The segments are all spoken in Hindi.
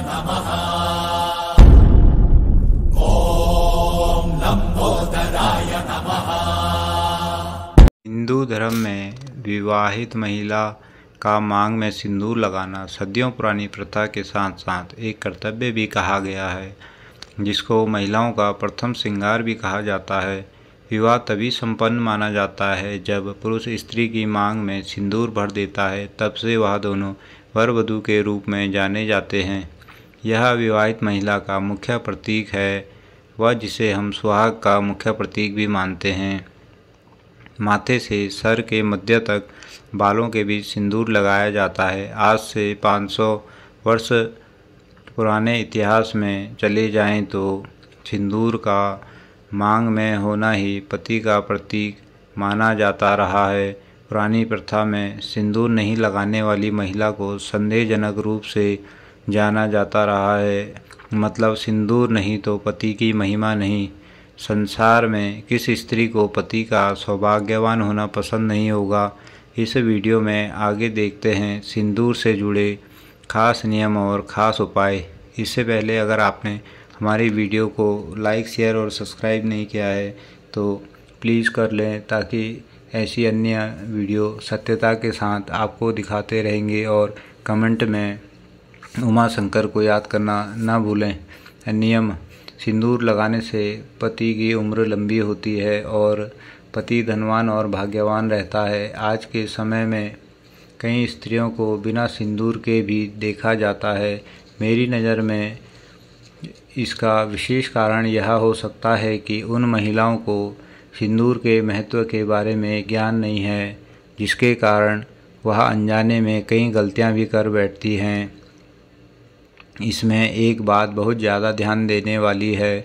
नमः। ओम लंबोदराय नमः। हिंदू धर्म में विवाहित महिला का मांग में सिंदूर लगाना सदियों पुरानी प्रथा के साथ साथ एक कर्तव्य भी कहा गया है, जिसको महिलाओं का प्रथम श्रृंगार भी कहा जाता है। विवाह तभी संपन्न माना जाता है जब पुरुष स्त्री की मांग में सिंदूर भर देता है, तब से वह दोनों वर वधू के रूप में जाने जाते हैं। यह विवाहित महिला का मुख्य प्रतीक है, वह जिसे हम सुहाग का मुख्य प्रतीक भी मानते हैं। माथे से सर के मध्य तक बालों के बीच सिंदूर लगाया जाता है। आज से 500 वर्ष पुराने इतिहास में चले जाएं तो सिंदूर का मांग में होना ही पति का प्रतीक माना जाता रहा है। पुरानी प्रथा में सिंदूर नहीं लगाने वाली महिला को संदेहजनक रूप से जाना जाता रहा है। मतलब सिंदूर नहीं तो पति की महिमा नहीं। संसार में किस स्त्री को पति का सौभाग्यवान होना पसंद नहीं होगा। इस वीडियो में आगे देखते हैं सिंदूर से जुड़े खास नियम और ख़ास उपाय। इससे पहले अगर आपने हमारी वीडियो को लाइक, शेयर और सब्सक्राइब नहीं किया है तो प्लीज़ कर लें, ताकि ऐसी अन्य वीडियो सत्यता के साथ आपको दिखाते रहेंगे। और कमेंट में उमा शंकर को याद करना ना भूलें। नियम: सिंदूर लगाने से पति की उम्र लंबी होती है और पति धनवान और भाग्यवान रहता है। आज के समय में कई स्त्रियों को बिना सिंदूर के भी देखा जाता है। मेरी नज़र में इसका विशेष कारण यह हो सकता है कि उन महिलाओं को सिंदूर के महत्व के बारे में ज्ञान नहीं है, जिसके कारण वह अनजाने में कई गलतियां भी कर बैठती हैं। इसमें एक बात बहुत ज़्यादा ध्यान देने वाली है,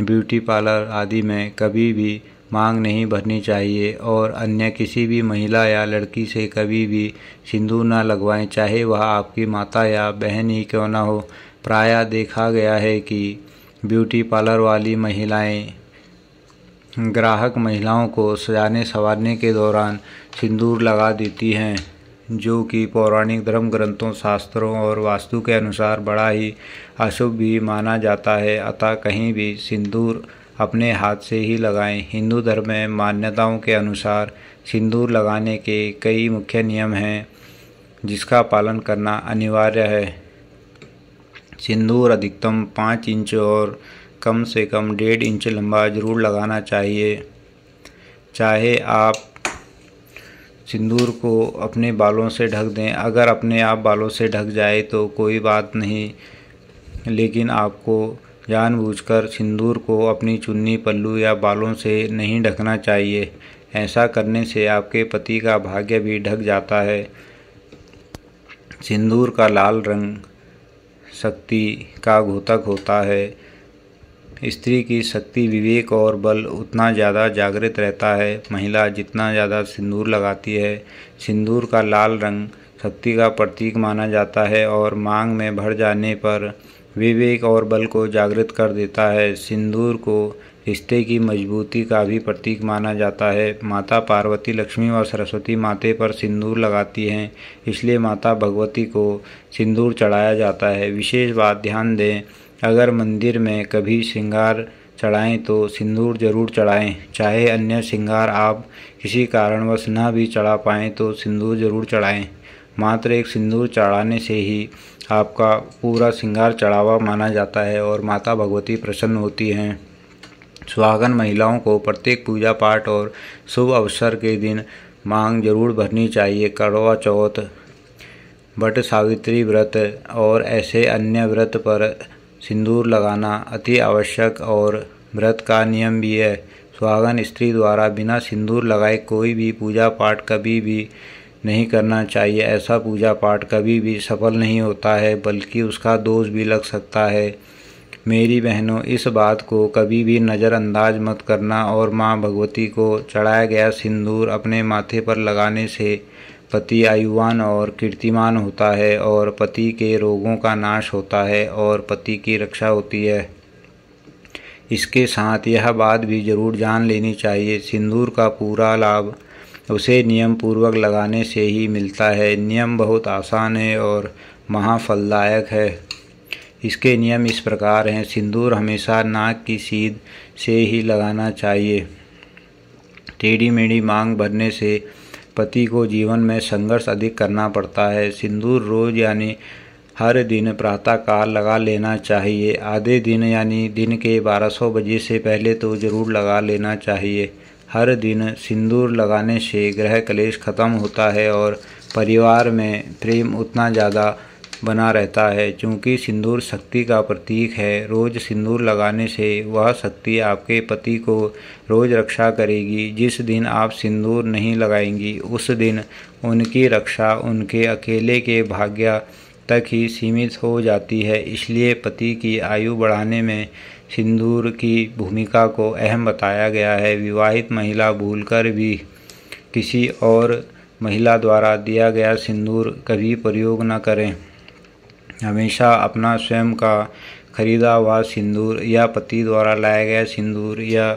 ब्यूटी पार्लर आदि में कभी भी मांग नहीं भरनी चाहिए और अन्य किसी भी महिला या लड़की से कभी भी सिंदूर न लगवाएं, चाहे वह आपकी माता या बहन ही क्यों न हो। प्रायः देखा गया है कि ब्यूटी पार्लर वाली महिलाएं ग्राहक महिलाओं को सजाने संवारने के दौरान सिंदूर लगा देती हैं, जो कि पौराणिक धर्म ग्रंथों, शास्त्रों और वास्तु के अनुसार बड़ा ही अशुभ भी माना जाता है। अतः कहीं भी सिंदूर अपने हाथ से ही लगाएं। हिंदू धर्म में मान्यताओं के अनुसार सिंदूर लगाने के कई मुख्य नियम हैं, जिसका पालन करना अनिवार्य है। सिंदूर अधिकतम 5 इंच और कम से कम 1.5 इंच लंबा जरूर लगाना चाहिए। चाहे आप सिंदूर को अपने बालों से ढक दें, अगर अपने आप बालों से ढक जाए तो कोई बात नहीं, लेकिन आपको जानबूझकर सिंदूर को अपनी चुन्नी, पल्लू या बालों से नहीं ढकना चाहिए। ऐसा करने से आपके पति का भाग्य भी ढक जाता है। सिंदूर का लाल रंग शक्ति का द्योतक होता है। स्त्री की शक्ति, विवेक और बल उतना ज़्यादा जागृत रहता है। महिला जितना ज़्यादा सिंदूर लगाती है, सिंदूर का लाल रंग शक्ति का प्रतीक माना जाता है और मांग में भर जाने पर विवेक और बल को जागृत कर देता है। सिंदूर को रिश्ते की मजबूती का भी प्रतीक माना जाता है। माता पार्वती, लक्ष्मी व सरस्वती माथे पर सिंदूर लगाती हैं, इसलिए माता भगवती को सिंदूर चढ़ाया जाता है। विशेष बात ध्यान दें, अगर मंदिर में कभी श्रृंगार चढ़ाएं तो सिंदूर जरूर चढ़ाएं। चाहे अन्य श्रृंगार आप किसी कारणवश न भी चढ़ा पाएँ तो सिंदूर जरूर चढ़ाएं। मात्र एक सिंदूर चढ़ाने से ही आपका पूरा श्रृंगार चढ़ावा माना जाता है और माता भगवती प्रसन्न होती हैं। सुहागन महिलाओं को प्रत्येक पूजा पाठ और शुभ अवसर के दिन मांग जरूर भरनी चाहिए। करवा चौथ, वट सावित्री व्रत और ऐसे अन्य व्रत पर सिंदूर लगाना अति आवश्यक और व्रत का नियम भी है। सुहागन स्त्री द्वारा बिना सिंदूर लगाए कोई भी पूजा पाठ कभी भी नहीं करना चाहिए। ऐसा पूजा पाठ कभी भी सफल नहीं होता है, बल्कि उसका दोष भी लग सकता है। मेरी बहनों, इस बात को कभी भी नज़रअंदाज मत करना और माँ भगवती को चढ़ाया गया सिंदूर अपने माथे पर लगाने से पति आयुवान और कीर्तिमान होता है और पति के रोगों का नाश होता है और पति की रक्षा होती है। इसके साथ यह बात भी जरूर जान लेनी चाहिए, सिंदूर का पूरा लाभ उसे नियम पूर्वक लगाने से ही मिलता है। नियम बहुत आसान है और महाफलदायक है। इसके नियम इस प्रकार हैं। सिंदूर हमेशा नाक की सीध से ही लगाना चाहिए। टेढ़ी मेढ़ी मांग भरने से पति को जीवन में संघर्ष अधिक करना पड़ता है। सिंदूर रोज यानी हर दिन प्रातःकाल लगा लेना चाहिए। आधे दिन यानी दिन के 1200 बजे से पहले तो ज़रूर लगा लेना चाहिए। हर दिन सिंदूर लगाने से गृह कलेश खत्म होता है और परिवार में प्रेम उतना ज़्यादा बना रहता है। चूँकि सिंदूर शक्ति का प्रतीक है, रोज़ सिंदूर लगाने से वह शक्ति आपके पति को रोज़ रक्षा करेगी। जिस दिन आप सिंदूर नहीं लगाएंगी उस दिन उनकी रक्षा उनके अकेले के भाग्य तक ही सीमित हो जाती है। इसलिए पति की आयु बढ़ाने में सिंदूर की भूमिका को अहम बताया गया है। विवाहित महिला भूलकर भी किसी और महिला द्वारा दिया गया सिंदूर कभी प्रयोग न करें। हमेशा अपना स्वयं का खरीदा हुआ सिंदूर या पति द्वारा लाया गया सिंदूर या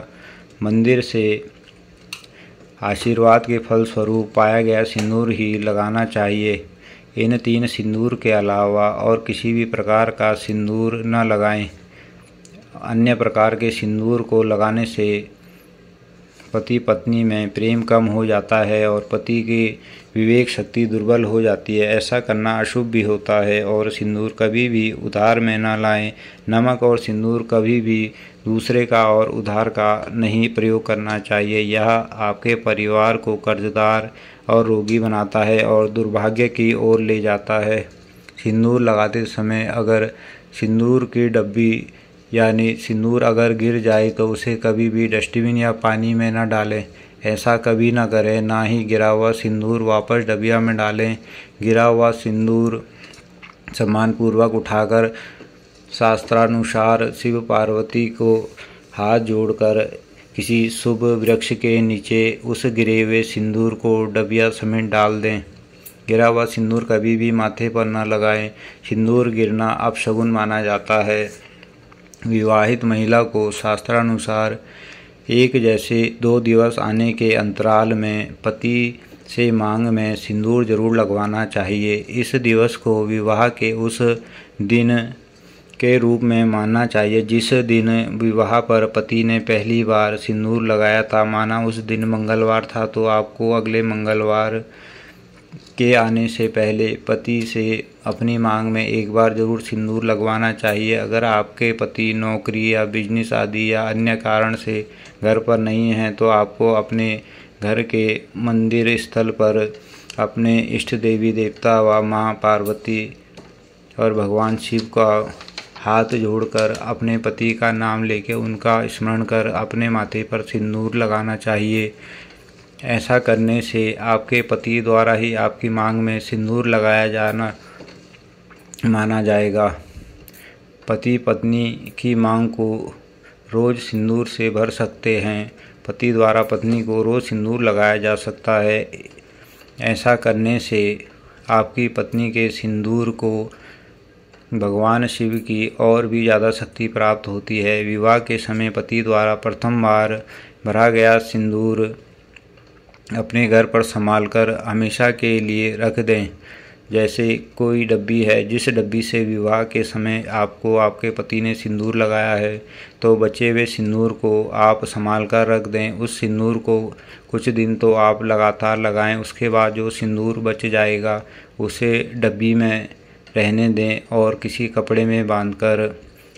मंदिर से आशीर्वाद के फल स्वरूप पाया गया सिंदूर ही लगाना चाहिए। इन 3 सिंदूर के अलावा और किसी भी प्रकार का सिंदूर न लगाएं। अन्य प्रकार के सिंदूर को लगाने से पति पत्नी में प्रेम कम हो जाता है और पति की विवेक शक्ति दुर्बल हो जाती है। ऐसा करना अशुभ भी होता है और सिंदूर कभी भी उधार में न लाएं। नमक और सिंदूर कभी भी दूसरे का और उधार का नहीं प्रयोग करना चाहिए। यह आपके परिवार को कर्जदार और रोगी बनाता है और दुर्भाग्य की ओर ले जाता है। सिंदूर लगाते समय अगर सिंदूर की डब्बी यानी सिंदूर अगर गिर जाए तो उसे कभी भी डस्टबिन या पानी में न डालें। ऐसा कभी न करें। ना ही गिरा हुआ सिंदूर वापस डबिया में डालें। गिरा हुआ सिंदूर सम्मानपूर्वक उठाकर शास्त्रानुसार शिव पार्वती को हाथ जोड़कर किसी शुभ वृक्ष के नीचे उस गिरे हुए सिंदूर को डबिया समेत डाल दें। गिरा हुआ सिंदूर कभी भी माथे पर न लगाएं। सिंदूर गिरना अपशगुन माना जाता है। विवाहित महिला को शास्त्रानुसार एक जैसे 2 दिवस आने के अंतराल में पति से मांग में सिंदूर जरूर लगवाना चाहिए। इस दिवस को विवाह के उस दिन के रूप में मानना चाहिए जिस दिन विवाह पर पति ने पहली बार सिंदूर लगाया था। माना उस दिन मंगलवार था तो आपको अगले मंगलवार के आने से पहले पति से अपनी मांग में एक बार जरूर सिंदूर लगवाना चाहिए। अगर आपके पति नौकरी या बिजनेस आदि या अन्य कारण से घर पर नहीं हैं तो आपको अपने घर के मंदिर स्थल पर अपने इष्ट देवी देवता व माँ पार्वती और भगवान शिव का हाथ जोड़कर अपने पति का नाम लेकर उनका स्मरण कर अपने माथे पर सिंदूर लगाना चाहिए। ऐसा करने से आपके पति द्वारा ही आपकी मांग में सिंदूर लगाया जाना माना जाएगा। पति पत्नी की मांग को रोज़ सिंदूर से भर सकते हैं। पति द्वारा पत्नी को रोज़ सिंदूर लगाया जा सकता है। ऐसा करने से आपकी पत्नी के सिंदूर को भगवान शिव की और भी ज़्यादा शक्ति प्राप्त होती है। विवाह के समय पति द्वारा प्रथम बार भरा गया सिंदूर अपने घर पर संभालकर हमेशा के लिए रख दें। जैसे कोई डब्बी है जिस डब्बी से विवाह के समय आपको आपके पति ने सिंदूर लगाया है तो बचे हुए सिंदूर को आप संभाल कर रख दें। उस सिंदूर को कुछ दिन तो आप लगातार लगाएं। उसके बाद जो सिंदूर बच जाएगा उसे डब्बी में रहने दें और किसी कपड़े में बांधकर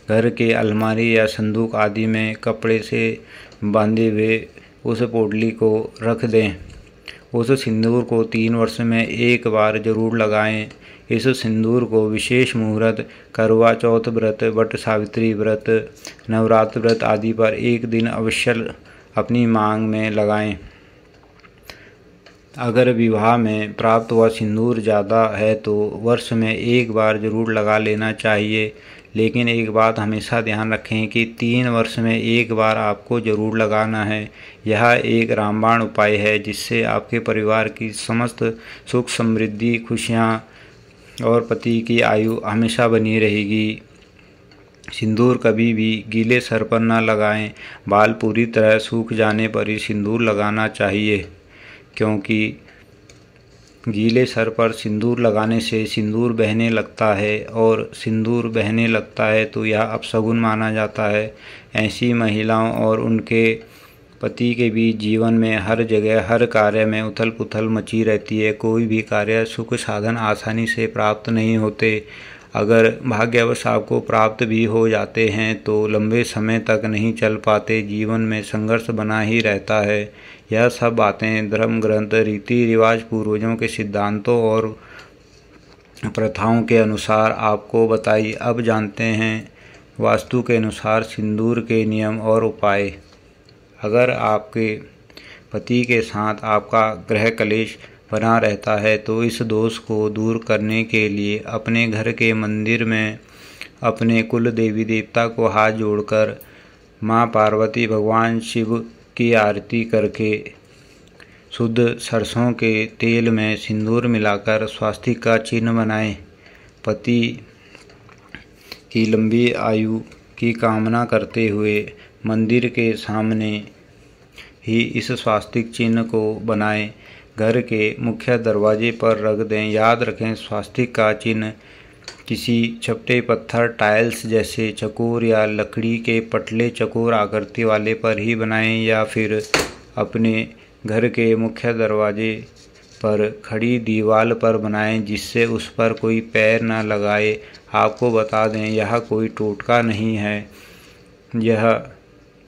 घर के अलमारी या संदूक आदि में कपड़े से बांधे हुए उस पोटली को रख दें। उस सिंदूर को 3 वर्ष में एक बार जरूर लगाएं। इस सिंदूर को विशेष मुहूर्त, करवा चौथ व्रत, वट सावित्री व्रत, नवरात्र व्रत आदि पर एक दिन अवश्य अपनी मांग में लगाएं। अगर विवाह में प्राप्त हुआ सिंदूर ज़्यादा है तो वर्ष में एक बार जरूर लगा लेना चाहिए। लेकिन एक बात हमेशा ध्यान रखें कि 3 वर्ष में एक बार आपको ज़रूर लगाना है। यह एक रामबाण उपाय है जिससे आपके परिवार की समस्त सुख समृद्धि, खुशियाँ और पति की आयु हमेशा बनी रहेगी। सिंदूर कभी भी गीले सर पर न लगाएं। बाल पूरी तरह सूख जाने पर ही सिंदूर लगाना चाहिए, क्योंकि गीले सर पर सिंदूर लगाने से सिंदूर बहने लगता है और सिंदूर बहने लगता है तो यह अपशगुन माना जाता है। ऐसी महिलाओं और उनके पति के बीच जीवन में हर जगह हर कार्य में उथल पुथल मची रहती है। कोई भी कार्य सुख साधन आसानी से प्राप्त नहीं होते। अगर भाग्यवश आपको प्राप्त भी हो जाते हैं तो लंबे समय तक नहीं चल पाते। जीवन में संघर्ष बना ही रहता है। यह सब बातें धर्म ग्रंथ, रीति रिवाज, पूर्वजों के सिद्धांतों और प्रथाओं के अनुसार आपको बताई। अब जानते हैं वास्तु के अनुसार सिंदूर के नियम और उपाय। अगर आपके पति के साथ आपका ग्रह कलेश बना रहता है तो इस दोष को दूर करने के लिए अपने घर के मंदिर में अपने कुल देवी देवता को हाथ जोड़कर माँ पार्वती, भगवान शिव की आरती करके शुद्ध सरसों के तेल में सिंदूर मिलाकर स्वास्तिक का चिन्ह बनाएं। पति की लंबी आयु की कामना करते हुए मंदिर के सामने ही इस स्वास्तिक चिन्ह को बनाएं। घर के मुख्य दरवाजे पर रख दें। याद रखें, स्वास्तिक का चिन्ह किसी चपटे पत्थर, टाइल्स जैसे चकोर या लकड़ी के पतले चकोर आकृति वाले पर ही बनाएं या फिर अपने घर के मुख्य दरवाजे पर खड़ी दीवार पर बनाएं जिससे उस पर कोई पैर न लगाए। आपको बता दें, यह कोई टोटका नहीं है। यह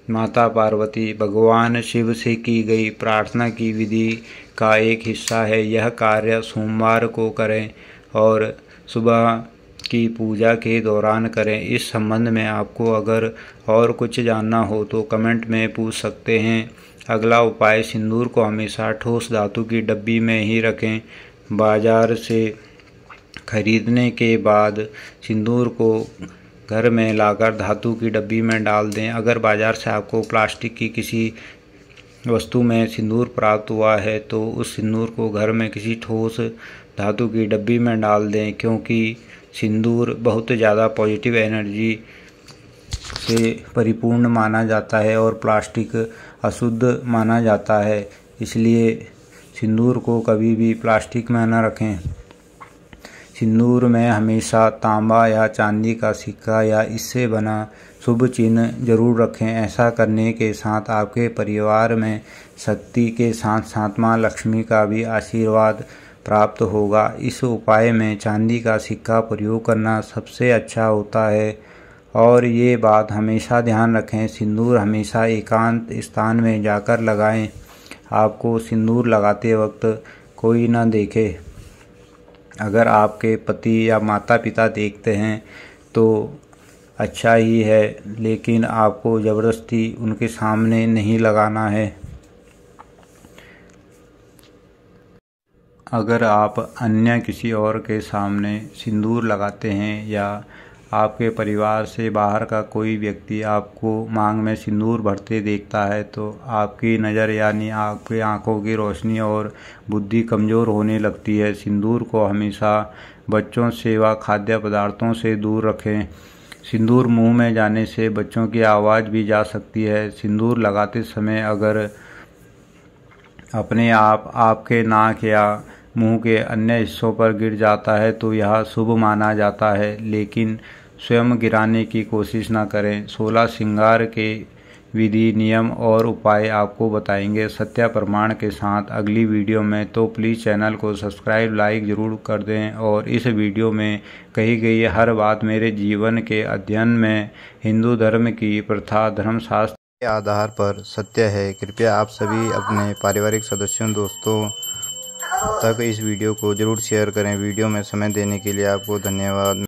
माता पार्वती, भगवान शिव से की गई प्रार्थना की विधि का एक हिस्सा है। यह कार्य सोमवार को करें और सुबह की पूजा के दौरान करें। इस संबंध में आपको अगर और कुछ जानना हो तो कमेंट में पूछ सकते हैं। अगला उपाय, सिंदूर को हमेशा ठोस धातु की डब्बी में ही रखें। बाजार से खरीदने के बाद सिंदूर को घर में लाकर धातु की डब्बी में डाल दें। अगर बाजार से आपको प्लास्टिक की किसी वस्तु में सिंदूर प्राप्त हुआ है तो उस सिंदूर को घर में किसी ठोस धातु की डब्बी में डाल दें, क्योंकि सिंदूर बहुत ज़्यादा पॉजिटिव एनर्जी से परिपूर्ण माना जाता है और प्लास्टिक अशुद्ध माना जाता है। इसलिए सिंदूर को कभी भी प्लास्टिक में न रखें। सिंदूर में हमेशा तांबा या चांदी का सिक्का या इससे बना शुभ चिन्ह जरूर रखें। ऐसा करने के साथ आपके परिवार में शक्ति के साथ साथ माँ लक्ष्मी का भी आशीर्वाद प्राप्त होगा। इस उपाय में चांदी का सिक्का प्रयोग करना सबसे अच्छा होता है। और ये बात हमेशा ध्यान रखें, सिंदूर हमेशा एकांत स्थान में जाकर लगाएं। आपको सिंदूर लगाते वक्त कोई न देखे। अगर आपके पति या माता पिता देखते हैं तो अच्छा ही है, लेकिन आपको ज़बरदस्ती उनके सामने नहीं लगाना है। अगर आप अन्य किसी और के सामने सिंदूर लगाते हैं या आपके परिवार से बाहर का कोई व्यक्ति आपको मांग में सिंदूर भरते देखता है तो आपकी नज़र यानी आपकी आंखों की रोशनी और बुद्धि कमज़ोर होने लगती है। सिंदूर को हमेशा बच्चों से व खाद्य पदार्थों से दूर रखें। सिंदूर मुंह में जाने से बच्चों की आवाज़ भी जा सकती है। सिंदूर लगाते समय अगर अपने आप आपके नाक या मुंह के अन्य हिस्सों पर गिर जाता है तो यह शुभ माना जाता है, लेकिन स्वयं गिराने की कोशिश न करें। 16 श्रृंगार के विधि, नियम और उपाय आपको बताएंगे सत्य प्रमाण के साथ अगली वीडियो में। तो प्लीज़ चैनल को सब्सक्राइब, लाइक ज़रूर कर दें। और इस वीडियो में कही गई हर बात मेरे जीवन के अध्ययन में हिंदू धर्म की प्रथा, धर्मशास्त्र के आधार पर सत्य है। कृपया आप सभी अपने पारिवारिक सदस्यों, दोस्तों तक इस वीडियो को ज़रूर शेयर करें। वीडियो में समय देने के लिए आपको धन्यवाद।